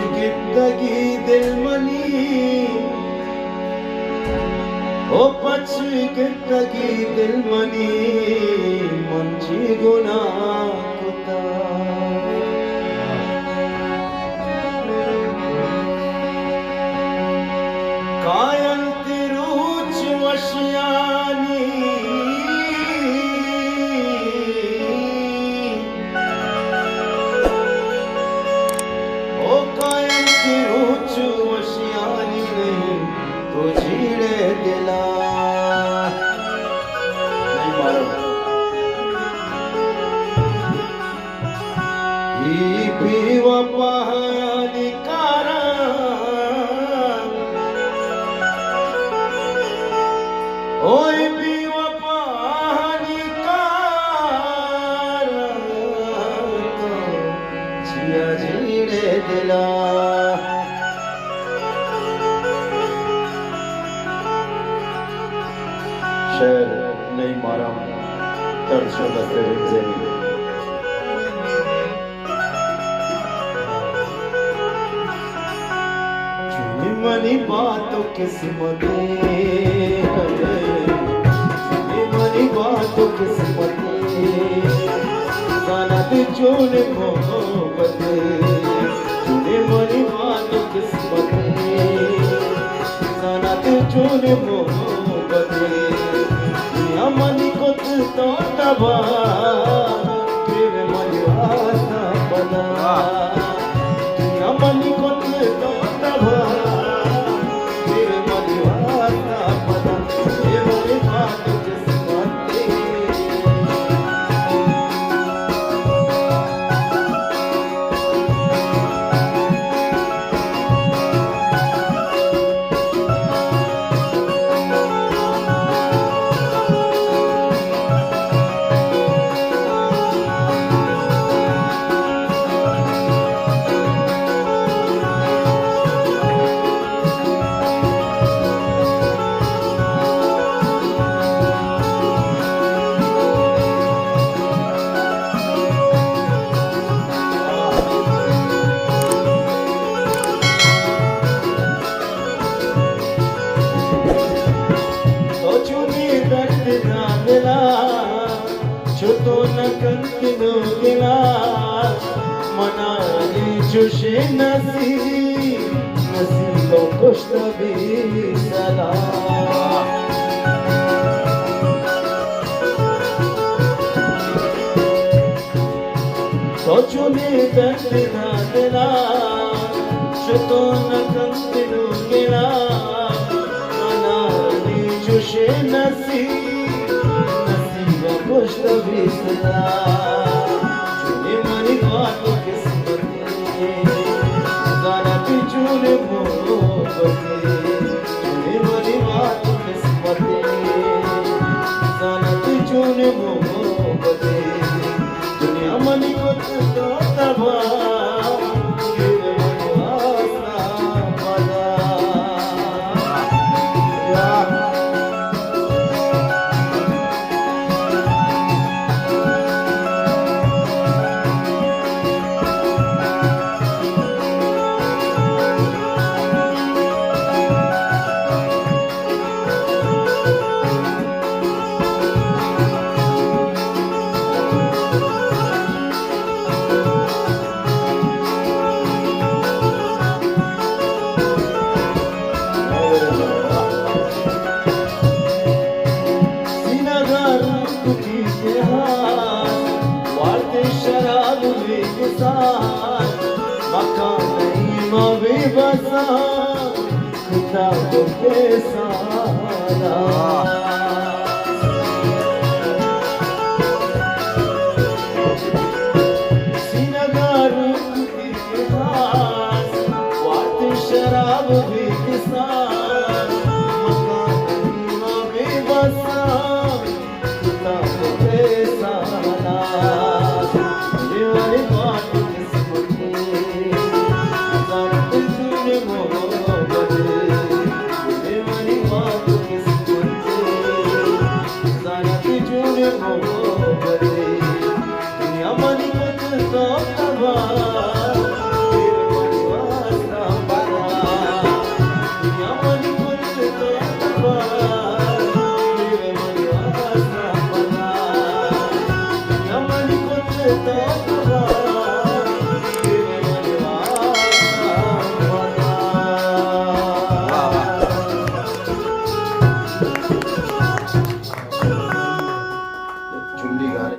जिंदगी दिल मनी ओ पच जिंदगी दिल मनी मंची गुना कुता कायल तिरुच वशियानी शहर नहीं मारा तरसो दस्ते रिंजेनी चुनी मनी बातों किस्मते चुनी मनी बातों किस्मते जानत चोने मोहब्बते चुनी मनी बातों किस्मते जानत चोने मोहब्बते मनी को तो तबा फिर मनिवासा बना मनी को तो तबा फिर मनिवासा बना ये मेरी बात किस्मत तो न कंटिनो गिला मनाली जुशे नसीबो कुछ भी सला तो चुने दर्द ना दिला तो न कंटिनो गिला मनाली जुशे कुछ भी सदा चुने मनी बातों किस्मते गाना भी चुने मोहब्बते चुने मनी बातों किस्मते गाना भी चुने मोहब्बते दुनिया मनी को तो तबा विकसान मकान नहीं मावी बसा किताबों के सारा सिनगार इतिहास वाट शराब विकसान मकान नहीं मावी बसा किताबों के सारा जीवन बात किस्मती जानते तूने मोहब्बत जीवन बात किस्मती जानते तूने मोहब्बत दुनिया मनी मत तो तबा फिर मनी वास्ता बना दुनिया मनी मत तो तबा फिर मनी वास्ता बना दुनिया मनी मत तो